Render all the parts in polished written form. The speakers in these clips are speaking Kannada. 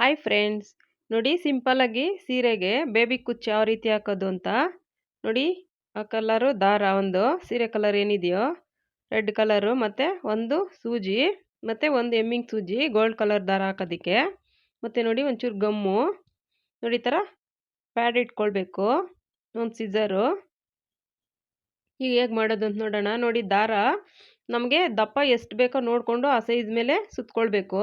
ಹಾಯ್ ಫ್ರೆಂಡ್ಸ್, ನೋಡಿ ಸಿಂಪಲ್ಲಾಗಿ ಸೀರೆಗೆ ಬೇಬಿ ಕುಚ್ಚು ಯಾವ ರೀತಿ ಹಾಕೋದು ಅಂತ ನೋಡಿ. ಆ ಕಲರು ದಾರ, ಒಂದು ಸೀರೆ ಕಲರ್ ಏನಿದೆಯೋ ರೆಡ್ ಕಲರು, ಮತ್ತು ಒಂದು ಸೂಜಿ, ಮತ್ತು ಒಂದು ಎಮ್ಮಿಂಗ್ ಸೂಜಿ ಗೋಲ್ಡ್ ಕಲರ್ ದಾರ ಹಾಕೋದಕ್ಕೆ, ಮತ್ತು ನೋಡಿ ಒಂಚೂರು ಗಮ್ಮು. ನೋಡಿ ಈ ಥರ ಪ್ಯಾಡ್ ಇಟ್ಕೊಳ್ಬೇಕು, ಒಂದು ಸಿಸರು. ಈಗ ಹೇಗೆ ಮಾಡೋದು ಅಂತ ನೋಡೋಣ. ನೋಡಿ, ದಾರ ನಮಗೆ ದಪ್ಪ ಎಷ್ಟು ಬೇಕೋ ನೋಡಿಕೊಂಡು ಆ ಸೈಜ್ ಮೇಲೆ ಸುತ್ಕೊಳ್ಬೇಕು.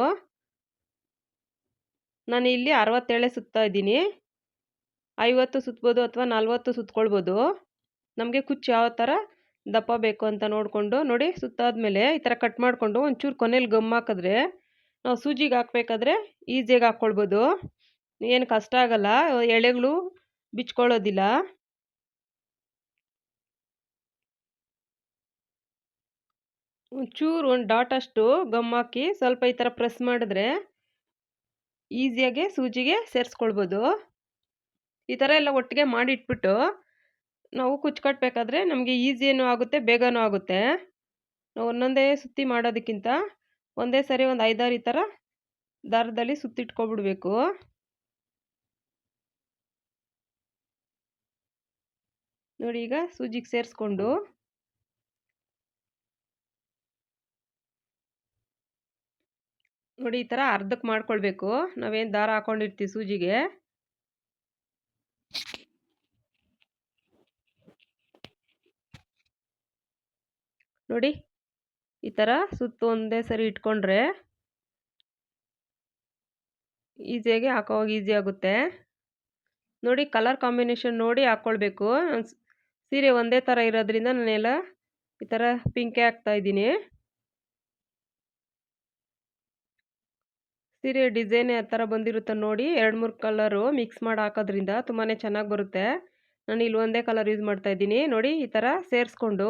ನಾನು ಇಲ್ಲಿ 67 ಸುತ್ತಾ ಇದ್ದೀನಿ. 50 ಸುತ್ಬೋದು ಅಥವಾ 40 ಸುತ್ಕೊಳ್ಬೋದು. ನಮಗೆ ಕುಚ್ಚು ಯಾವ ಥರ ದಪ್ಪ ಬೇಕು ಅಂತ ನೋಡಿಕೊಂಡು ನೋಡಿ, ಸುತ್ತಾದ್ಮೇಲೆ ಈ ಥರ ಕಟ್ ಮಾಡಿಕೊಂಡು ಒಂಚೂರು ಕೊನೆಯಲ್ಲಿ ಗಮ್ ಹಾಕಿದ್ರೆ ನಾವು ಸೂಜಿಗೆ ಹಾಕ್ಬೇಕಾದ್ರೆ ಈಸಿಯಾಗಿ ಹಾಕ್ಕೊಳ್ಬೋದು. ಏನು ಕಷ್ಟ ಆಗಲ್ಲ, ಎಳೆಗಳು ಬಿಚ್ಕೊಳ್ಳೋದಿಲ್ಲ. ಒಂಚೂರು ಒಂದು ಡಾಟ್ ಅಷ್ಟು ಗಮ್ ಹಾಕಿ ಸ್ವಲ್ಪ ಈ ಥರ ಪ್ರೆಸ್ ಮಾಡಿದ್ರೆ ಈಸಿಯಾಗಿ ಸೂಜಿಗೆ ಸೇರಿಸ್ಕೊಳ್ಬೋದು. ಈ ಥರ ಎಲ್ಲ ಒಟ್ಟಿಗೆ ಮಾಡಿಟ್ಬಿಟ್ಟು ನಾವು ಕುಚ್ಚು ಕಟ್ಟಬೇಕಾದ್ರೆ ನಮಗೆ ಈಸಿನೂ ಆಗುತ್ತೆ, ಬೇಗನೂ ಆಗುತ್ತೆ. ನಾವು ಒಂದೊಂದೇ ಸುತ್ತಿ ಮಾಡೋದಕ್ಕಿಂತ ಒಂದೇ ಸರಿ ಒಂದು 5-6 ಈ ಥರ ದಾರದಲ್ಲಿ ಸುತ್ತಿಟ್ಕೊಬಿಡ್ಬೇಕು. ನೋಡಿ, ಈಗ ಸೂಜಿಗೆ ಸೇರಿಸ್ಕೊಂಡು ನೋಡಿ ಈ ಥರ ಅರ್ಧಕ್ಕೆ ಮಾಡ್ಕೊಳ್ಬೇಕು. ನಾವೇನು ದಾರ ಹಾಕೊಂಡಿರ್ತೀವಿ ಸೂಜಿಗೆ, ನೋಡಿ ಈ ಥರ ಸುತ್ತು ಒಂದೇ ಸರಿ ಇಟ್ಕೊಂಡ್ರೆ ಈಸಿಯಾಗಿ ಹಾಕೋವಾಗ ಈಸಿ ಆಗುತ್ತೆ. ನೋಡಿ, ಕಲರ್ ಕಾಂಬಿನೇಷನ್ ನೋಡಿ ಹಾಕ್ಕೊಳ್ಬೇಕು. ಸೀರೆ ಒಂದೇ ಥರ ಇರೋದ್ರಿಂದ ನಾನೆಲ್ಲ ಈ ಥರ ಪಿಂಕೆ ಹಾಕ್ತಾಯಿದ್ದೀನಿ. ಸೀರೆ ಡಿಸೈನ್ ಯಾವ ಥರ ಬಂದಿರುತ್ತೆ ನೋಡಿ, 2-3 ಕಲರು ಮಿಕ್ಸ್ ಮಾಡಿ ಹಾಕೋದ್ರಿಂದ ತುಂಬಾ ಚೆನ್ನಾಗಿ ಬರುತ್ತೆ. ನಾನು ಇಲ್ಲಿ ಒಂದೇ ಕಲರ್ ಯೂಸ್ ಮಾಡ್ತಾಯಿದ್ದೀನಿ. ನೋಡಿ ಈ ಥರ ಸೇರಿಸ್ಕೊಂಡು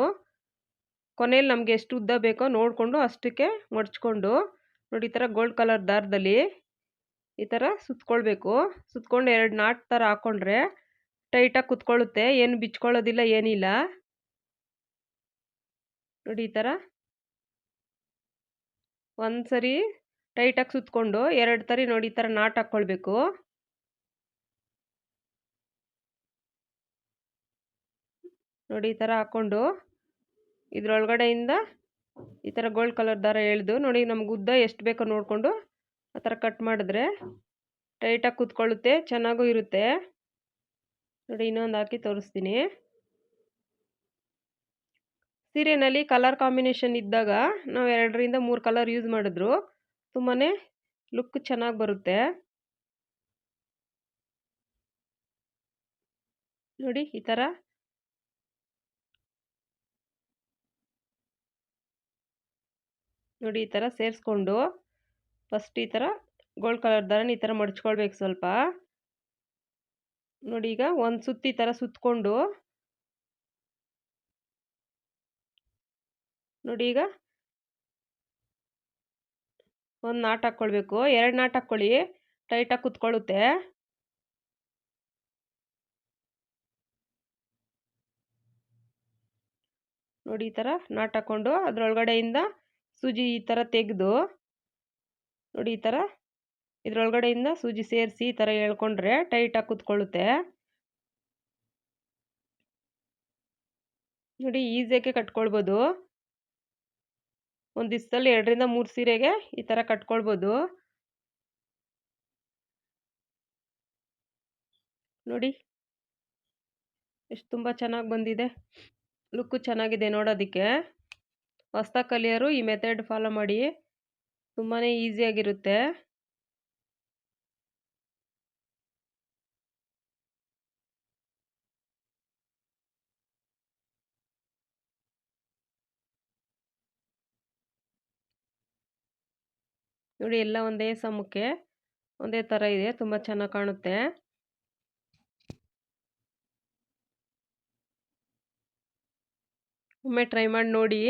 ಕೊನೆಯಲ್ಲಿ ನಮಗೆ ಎಷ್ಟು ಉದ್ದ ಬೇಕೋ ನೋಡಿಕೊಂಡು ಅಷ್ಟಕ್ಕೆ ಮಡ್ಚ್ಕೊಂಡು ನೋಡಿ ಈ ಥರ ಗೋಲ್ಡ್ ಕಲರ್ ದಾರದಲ್ಲಿ ಈ ಥರ ಸುತ್ಕೊಳ್ಬೇಕು. ಸುತ್ಕೊಂಡು 2 ನಾಟ್ ಥರ ಹಾಕ್ಕೊಂಡ್ರೆ ಟೈಟಾಗಿ ಕುತ್ಕೊಳ್ಳುತ್ತೆ, ಏನು ಬಿಚ್ಕೊಳ್ಳೋದಿಲ್ಲ, ಏನಿಲ್ಲ. ನೋಡಿ ಈ ಥರ ಒಂದು ಸರಿ ಟೈಟಾಗಿ ಸುತ್ಕೊಂಡು 2 ಸರಿ ನೋಡಿ ಈ ಥರ ನಾಟ್ ಹಾಕ್ಕೊಳ್ಬೇಕು. ನೋಡಿ ಈ ಥರ ಹಾಕ್ಕೊಂಡು ಇದರೊಳಗಡೆಯಿಂದ ಈ ಥರ ಗೋಲ್ಡ್ ಕಲರ್ ದಾರ ಎಳೆದು ನೋಡಿ ನಮ್ಗೆ ಉದ್ದ ಎಷ್ಟು ಬೇಕೋ ನೋಡಿಕೊಂಡು ಆ ಥರ ಕಟ್ ಮಾಡಿದ್ರೆ ಟೈಟಾಗಿ ಕುತ್ಕೊಳ್ಳುತ್ತೆ, ಚೆನ್ನಾಗೂ ಇರುತ್ತೆ. ನೋಡಿ ಇನ್ನೊಂದು ಹಾಕಿ ತೋರಿಸ್ತೀನಿ. ಸೀರೆಯಲ್ಲಿ ಕಲರ್ ಕಾಂಬಿನೇಷನ್ ಇದ್ದಾಗ ನಾವು 2-3 ಕಲರ್ ಯೂಸ್ ಮಾಡಿದ್ರು ತುಂಬಾ ಲುಕ್ ಚೆನ್ನಾಗಿ ಬರುತ್ತೆ. ನೋಡಿ ಈ ಥರ ನೋಡಿ ಈ ಥರ ಸೇರಿಸ್ಕೊಂಡು ಫಸ್ಟ್ ಈ ಥರ ಗೋಲ್ಡ್ ಕಲರ್ ದಾರನ ಈ ಥರ ಮಡ್ಚ್ಕೊಳ್ಬೇಕು ಸ್ವಲ್ಪ. ನೋಡಿ ಈಗ ಒಂದು ಸುತ್ತು ಈ ಥರ ಸುತ್ತಕೊಂಡು ನೋಡಿ ಈಗ ಒಂದು ನಾಟ್ ಹಾಕ್ಕೊಳ್ಬೇಕು. 2 ನಾಟ್ ಹಾಕ್ಕೊಳ್ಳಿ, ಟೈಟಾಗಿ ಕುತ್ಕೊಳ್ಳುತ್ತೆ. ನೋಡಿ ಈ ಥರ ನಾಟ್ ಹಾಕ್ಕೊಂಡು ಅದರೊಳಗಡೆಯಿಂದ ಸೂಜಿ ಈ ಥರ ತೆಗೆದು ನೋಡಿ ಈ ಥರ ಇದರೊಳಗಡೆಯಿಂದ ಸೂಜಿ ಸೇರಿಸಿ ಈ ಥರ ಎಳ್ಕೊಂಡ್ರೆ ಟೈಟಾಗಿ ಕುತ್ಕೊಳ್ಳುತ್ತೆ. ನೋಡಿ ಈಸಿಯಾಗಿ ಕಟ್ಕೊಳ್ಬೋದು. ಒಂದು ದಿವಸದಲ್ಲಿ 2-3 ಸೀರೆಗೆ ಈ ಥರ ಕಟ್ಕೊಳ್ಬೋದು. ನೋಡಿ ಎಷ್ಟು ತುಂಬ ಚೆನ್ನಾಗಿ ಬಂದಿದೆ, ಲುಕ್ಕು ಚೆನ್ನಾಗಿದೆ ನೋಡೋದಕ್ಕೆ. ಹೊಸ್ದಾಗಿ ಕಲಿಯೋರು ಈ ಮೆಥಡ್ ಫಾಲೋ ಮಾಡಿ, ತುಂಬಾ ಈಸಿಯಾಗಿರುತ್ತೆ. ನೋಡಿ ಎಲ್ಲ ಒಂದೇ ಸಮಕ್ಕೆ ಒಂದೇ ಥರ ಇದೆ, ತುಂಬ ಚೆನ್ನಾಗಿ ಕಾಣುತ್ತೆ. ಒಮ್ಮೆ ಟ್ರೈ ಮಾಡಿ ನೋಡಿ.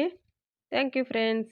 Thank you friends.